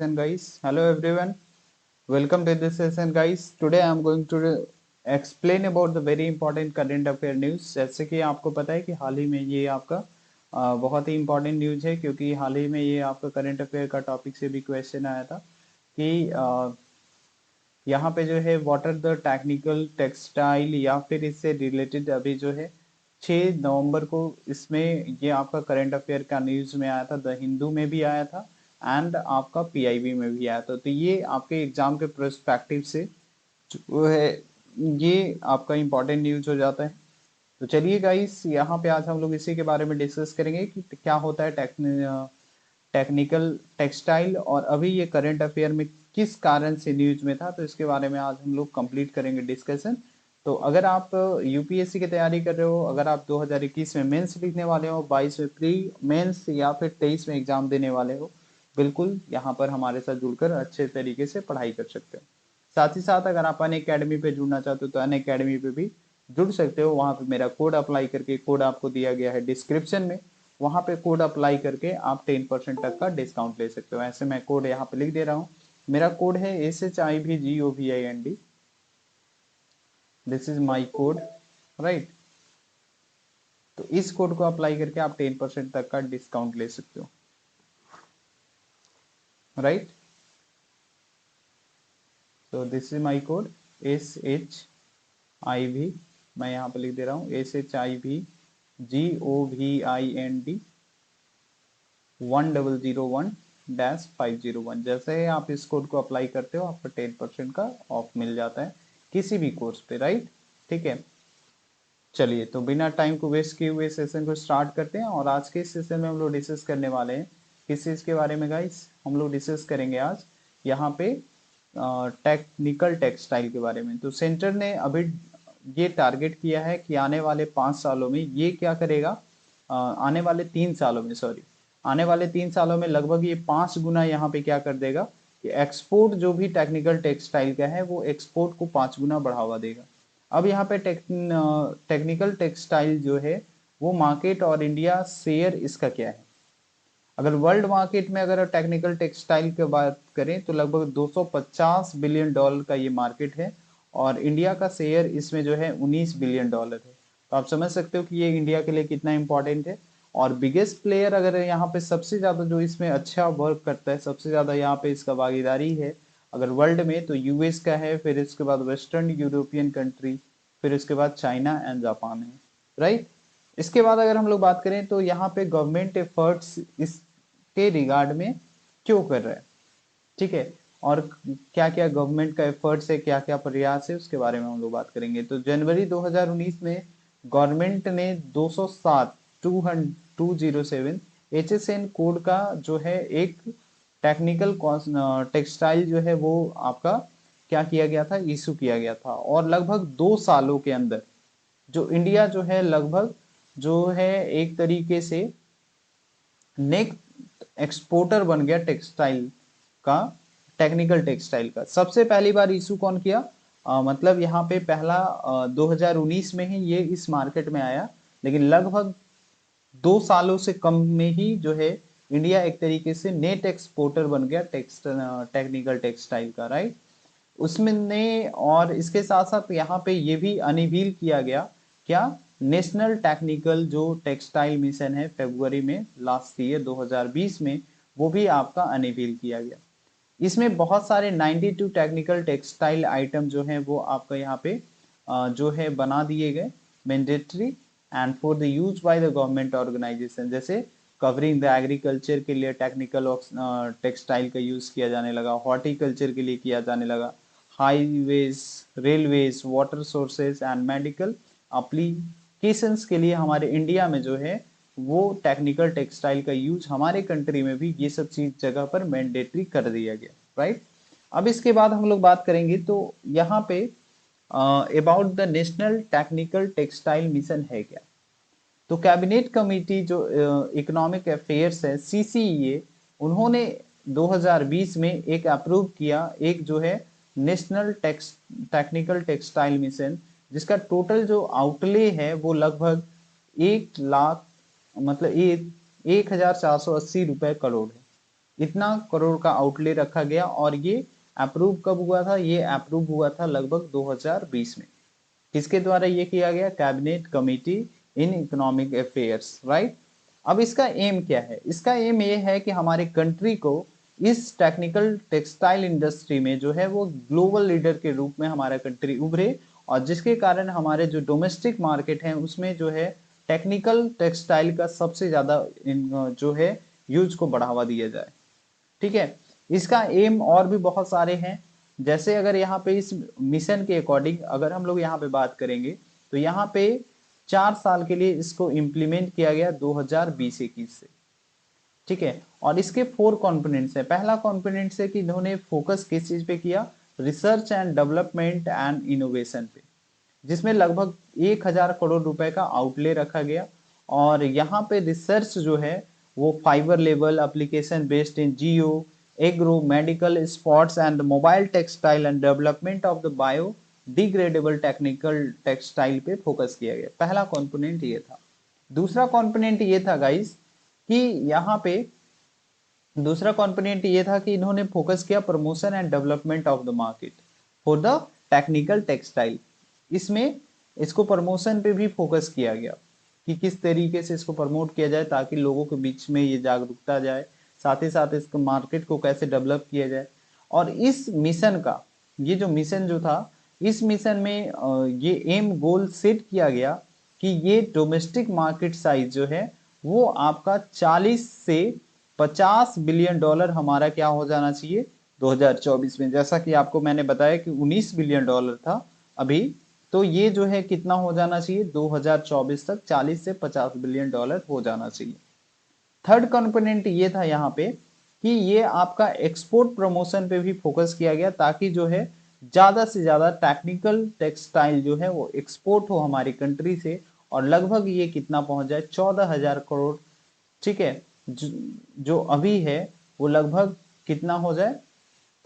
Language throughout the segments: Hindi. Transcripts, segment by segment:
And guys, hello everyone. Welcome to this session, guys. Today I am going to explain about the very important current affair news. जैसे कि आपको पता है कि हाल ही में ये आपका बहुत ही important न्यूज है, क्योंकि हाल ही में ये आपका करंट अफेयर का टॉपिक से भी क्वेश्चन आया था कि यहाँ पे जो है what are the technical textile, या फिर इससे रिलेटेड अभी जो है 6 नवंबर को इसमें ये आपका करंट अफेयर का न्यूज में आया था, द हिंदू में भी आया था एंड आपका पीआईबी में भी आया था। तो ये आपके एग्जाम के पर्सपेक्टिव से जो है ये आपका इम्पोर्टेंट न्यूज हो जाता है। तो चलिए गाइस, यहाँ पे आज हम लोग इसी के बारे में डिस्कस करेंगे कि क्या होता है टेक्निकल टेक्सटाइल, और अभी ये करंट अफेयर में किस कारण से न्यूज में था। तो इसके बारे में आज हम लोग कंप्लीट करेंगे डिस्कशन। तो अगर आप यूपीएससी की तैयारी कर रहे हो, अगर आप 2021 में मेंस लिखने वाले हो, 22 में प्री मेंस या फिर 23 में एग्जाम देने वाले हो, बिल्कुल यहाँ पर हमारे साथ जुड़कर अच्छे तरीके से पढ़ाई कर सकते हो। साथ ही साथ अगर आप अन अकेडमी पे जुड़ना चाहते हो तो अन अकेडमी पे भी जुड़ सकते हो। वहां पे मेरा कोड अप्लाई करके, कोड आपको दिया गया है डिस्क्रिप्शन में, वहां पे कोड अप्लाई करके आप 10% तक का डिस्काउंट ले सकते हो। ऐसे मैं कोड यहाँ पे लिख दे रहा हूँ। मेरा कोड है SHIVGOVIND। This is my code, right. तो इस कोड को अप्लाई करके आप 10% तक का डिस्काउंट ले सकते हो, राइट। तो this is my code SHIV, मैं यहाँ पे लिख दे रहा हूँ SHIVGOVIND 1001-501। जैसे ही आप इस कोड को अप्लाई करते हो आपको 10% का ऑफ मिल जाता है किसी भी कोर्स पे, राइट। ठीक है, चलिए तो बिना टाइम को वेस्ट किए हुए सेशन को स्टार्ट करते हैं। और आज के इस सेशन में हम लोग डिस्कस करने वाले हैं किस चीज़ के बारे में गाइस। हम लोग डिस्कस करेंगे आज यहाँ पे टेक्निकल टेक्सटाइल के बारे में। तो सेंटर ने अभी ये टारगेट किया है कि आने वाले 5 सालों में ये क्या करेगा, आने वाले 3 सालों में, सॉरी, आने वाले 3 सालों में लगभग ये 5 गुना यहाँ पे क्या कर देगा कि एक्सपोर्ट जो भी टेक्निकल टेक्सटाइल का है वो एक्सपोर्ट को 5 गुना बढ़ावा देगा। अब यहाँ पे टेक्निकल टेक्सटाइल जो है वो मार्केट और इंडिया शेयर इसका क्या है। अगर वर्ल्ड मार्केट में अगर टेक्निकल टेक्सटाइल की बात करें तो लगभग 250 बिलियन डॉलर का ये मार्केट है, और इंडिया का शेयर इसमें जो है 19 बिलियन डॉलर है। तो आप समझ सकते हो कि ये इंडिया के लिए कितना इंपॉर्टेंट है। और बिगेस्ट प्लेयर अगर यहाँ पे सबसे ज्यादा जो इसमें अच्छा वर्क करता है, सबसे ज्यादा यहाँ पे इसका भागीदारी है अगर वर्ल्ड में, तो यूएस का है, फिर इसके बाद वेस्टर्न यूरोपियन कंट्री, फिर इसके बाद चाइना एंड जापान है, राइट। इसके बाद अगर हम लोग बात करें तो यहाँ पे गवर्नमेंट एफर्ट्स इसके रिगार्ड में क्यों कर रहा है, ठीक है, और क्या क्या गवर्नमेंट का एफर्ट्स है, क्या क्या प्रयास है, उसके बारे में हम लोग बात करेंगे। तो जनवरी 2019 में गवर्नमेंट ने 207 207 HSN कोड का जो है एक टेक्निकल टेक्सटाइल जो है वो आपका क्या किया गया था, इशू किया गया था। और लगभग 2 सालों के अंदर जो इंडिया जो है लगभग जो है एक तरीके से नेक्स्ट एक्सपोर्टर बन गया टेक्सटाइल का, टेक्निकल टेक्सटाइल का। सबसे पहली बार इशू कौन किया, मतलब यहाँ पे पहला 2019 में ही ये इस मार्केट में आया, लेकिन लगभग 2 सालों से कम में ही जो है इंडिया एक तरीके से नेट एक्सपोर्टर बन गया टेक्निकल टेक्सटाइल का, राइट। उसमें ने और इसके साथ साथ यहाँ पे ये भी अनवील किया गया क्या, नेशनल टेक्निकल जो टेक्सटाइल मिशन है, फरवरी में लास्ट ईयर 2020 में वो भी आपका अनवील किया गया। इसमें बहुत सारे 92 टेक्निकल टेक्सटाइल आइटम जो हैं वो आपका यहाँ पे जो है बना दिए गए mandatory and for the use by the government organisation. जैसे कवरिंग द एग्रीकल्चर के लिए टेक्निकल टेक्सटाइल का यूज किया जाने लगा, हॉर्टिकल्चर के लिए किया जाने लगा, highways, railways, water sources and medical applications के लिए हमारे इंडिया में जो है वो टेक्निकल टेक्सटाइल का यूज हमारे कंट्री में भी ये सब चीज जगह पर मैंडेटरी कर दिया गया, राइट। अब इसके बाद हम लोग बात करेंगे तो यहाँ पे about the national technical textile mission है क्या। तो कैबिनेट कमेटी जो इकोनॉमिक अफेयर्स है, CCEA, उन्होंने 2020 में एक अप्रूव किया एक जो है नेशनल टेक्निकल टेक्सटाइल मिशन, जिसका टोटल जो आउटले है वो लगभग 1 लाख, मतलब 1,480 रुपए करोड़ है, इतना करोड़ का आउटले रखा गया और ये अप्रूव कब हुआ था? ये अप्रूव हुआ था लगभग 2020 में। किसके द्वारा ये किया गया? Cabinet committee in economic affairs, right. अब इसका एम क्या है? इसका एम ये है कि हमारे कंट्री को इस टेक्निकल टेक्सटाइल इंडस्ट्री में जो है वो ग्लोबल लीडर के रूप में हमारा कंट्री उभरे, और जिसके कारण हमारे जो डोमेस्टिक मार्केट है उसमें जो है टेक्निकल टेक्सटाइल का सबसे ज्यादा जो है यूज को बढ़ावा दिया जाए। ठीक है, इसका एम और भी बहुत सारे हैं। जैसे अगर यहाँ पे इस मिशन के अकॉर्डिंग अगर हम लोग यहाँ पे बात करेंगे तो यहाँ पे 4 साल के लिए इसको इम्प्लीमेंट किया गया 2020-21 से। ठीक है, और इसके 4 कंपोनेंट्स है। पहला कंपोनेंट है कि इन्होंने फोकस किस चीज पे किया? Research and development and innovation पे, जिसमें लगभग 1,000 करोड़ रुपए का आउटले रखा गया। और यहाँ पे रिसर्च जो है वो fibre level application based in Jio agro medical sports and mobile textile and development of the bio degradable technical textile पे फोकस किया गया। पहला कंपोनेंट ये था। दूसरा कंपोनेंट ये था गाइस कि यहाँ पे दूसरा कंपोनेंट ये था कि इन्होंने फोकस किया promotion and development of the market for the technical textile. इसमें इसको प्रमोशन पे भी फोकस किया गया कि किस तरीके से इसको प्रमोट किया जाए ताकि लोगों के बीच में ये जागरूकता जाए, साथ ही साथ इसको मार्केट को कैसे डेवलप किया जाए। और इस मिशन का ये जो मिशन जो था, इस मिशन में ये एम गोल सेट किया गया कि ये डोमेस्टिक मार्केट साइज जो है वो आपका 40 से 50 बिलियन डॉलर हमारा क्या हो जाना चाहिए 2024 में। जैसा कि आपको मैंने बताया कि 19 बिलियन डॉलर था अभी, तो ये जो है कितना हो जाना चाहिए 2024 तक? 40 से 50 बिलियन डॉलर हो जाना चाहिए। थर्ड कंपोनेंट ये था यहाँ पे कि ये आपका एक्सपोर्ट प्रमोशन पे भी फोकस किया गया ताकि जो है ज्यादा से ज्यादा टेक्निकल टेक्सटाइल जो है वो एक्सपोर्ट हो हमारी कंट्री से, और लगभग ये कितना पहुंच जाए 14,000 करोड़। ठीक है, जो अभी है वो लगभग कितना हो जाए?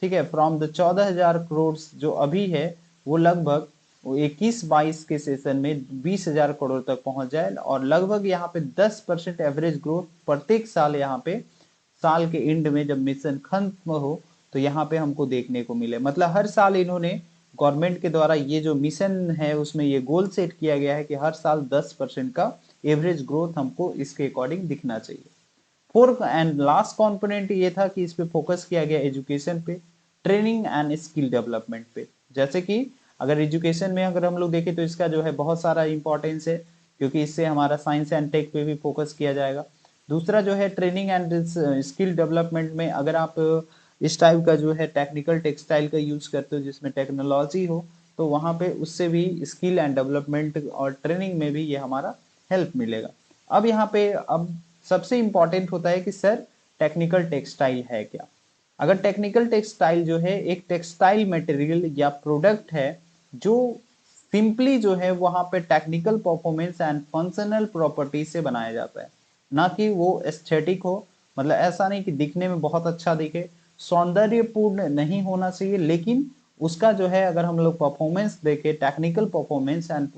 ठीक है, फ्रॉम द 14,000 करोड़ जो अभी है वो लगभग वो 21-22 के सेशन में 20,000 करोड़ तक पहुंच जाए, और लगभग यहाँ पे 10% एवरेज ग्रोथ प्रत्येक साल यहाँ पे साल के एंड में जब मिशन खत्म हो तो यहाँ पे हमको देखने को मिले। मतलब हर साल इन्होंने गवर्नमेंट के द्वारा ये जो मिशन है उसमें ये गोल सेट किया गया है कि हर साल 10% का एवरेज ग्रोथ हमको इसके अकॉर्डिंग दिखना चाहिए। फोर्थ एंड लास्ट कंपोनेंट ये था कि इस पे फोकस किया गया एजुकेशन पे, ट्रेनिंग एंड स्किल डेवलपमेंट पे। जैसे कि अगर एजुकेशन में अगर हम लोग देखें तो इसका जो है बहुत सारा इंपॉर्टेंस है, क्योंकि इससे हमारा साइंस एंड टेक पे भी फोकस किया जाएगा। दूसरा जो है ट्रेनिंग एंड स्किल डेवलपमेंट में अगर आप इस टाइप का जो है टेक्निकल टेक्सटाइल का यूज करते हो जिसमें टेक्नोलॉजी हो, तो वहां पे उससे भी स्किल एंड डेवलपमेंट और ट्रेनिंग में भी ये हमारा हेल्प मिलेगा। अब यहाँ पे अब सबसे इंपॉर्टेंट होता है कि सर टेक्निकल टेक्सटाइल है क्या? अगर टेक्निकल टेक्सटाइल जो है एक टेक्सटाइल मटेरियल या प्रोडक्ट है जो सिंपली जो है वहां पे technical performance and functional property से बनाया जाता है, ना कि वो एस्थेटिक हो। मतलब ऐसा नहीं कि दिखने में बहुत अच्छा दिखे, सौंदर्यपूर्ण नहीं होना चाहिए, लेकिन उसका जो है अगर हम लोग परफॉर्मेंस देखें टेक्निकल परफॉर्मेंस एंड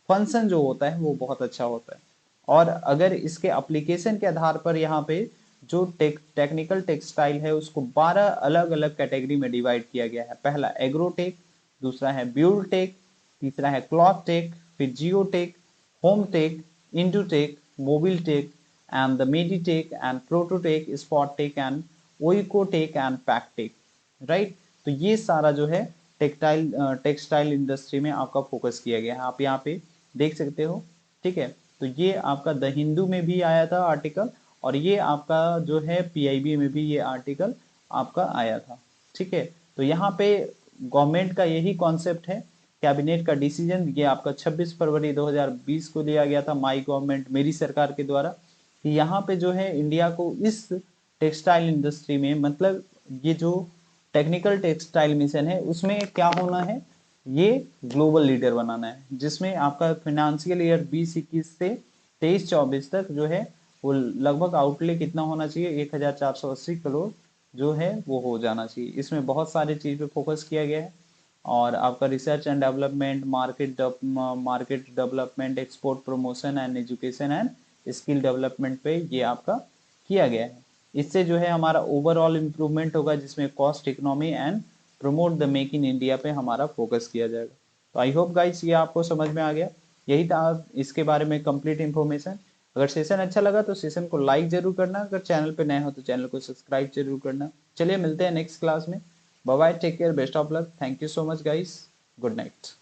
फंक्शन जो होता है वो बहुत अच्छा होता है। और अगर इसके एप्लीकेशन के आधार पर यहाँ पे जो टेक्निकल टेक्सटाइल है उसको 12 अलग अलग कैटेगरी में डिवाइड किया गया है। पहला एग्रोटेक, दूसरा है ब्यूल टेक, तीसरा है क्लॉथ टेक, फिर geo tech, home tech, indutech, mobil tech and the meditech and protech, sport tech and oekotech and packtech, right. तो ये सारा जो है टेक्सटाइल इंडस्ट्री में आपका फोकस किया गया है, आप यहाँ पे देख सकते हो। ठीक है, तो ये आपका द हिंदू में भी आया था आर्टिकल, और ये आपका जो है पीआईबी में भी ये आर्टिकल आपका आया था। ठीक है, तो यहाँ पे गवर्नमेंट का यही कॉन्सेप्ट है। कैबिनेट का डिसीजन ये आपका 26 फरवरी 2020 को लिया गया था, माई गवर्नमेंट मेरी सरकार के द्वारा, कि यहाँ पे जो है इंडिया को इस टेक्सटाइल इंडस्ट्री में, मतलब ये जो टेक्निकल टेक्सटाइल मिशन है उसमें क्या होना है, ये ग्लोबल लीडर बनाना है, जिसमें आपका फाइनेंशियल ईयर 2021 से 23-24 तक जो है वो लगभग आउटले कितना होना चाहिए 1,480 करोड़ जो है वो हो जाना चाहिए। इसमें बहुत सारी चीज पे फोकस किया गया है, और आपका research and development, market development, export promotion and education and skill development पे ये आपका किया गया है। इससे जो है हमारा ओवरऑल इम्प्रूवमेंट होगा, जिसमें cost economy and promote the make in India पे हमारा फोकस किया जाएगा। तो आई होप गाइस ये आपको समझ में आ गया। यही था इसके बारे में कंप्लीट इन्फॉर्मेशन। अगर सेशन अच्छा लगा तो सेशन को लाइक जरूर करना, अगर चैनल पे नए हो तो चैनल को सब्सक्राइब जरूर करना। चलिए मिलते हैं नेक्स्ट क्लास में। Bye bye, take care, best of luck, thank you so much guys, good night.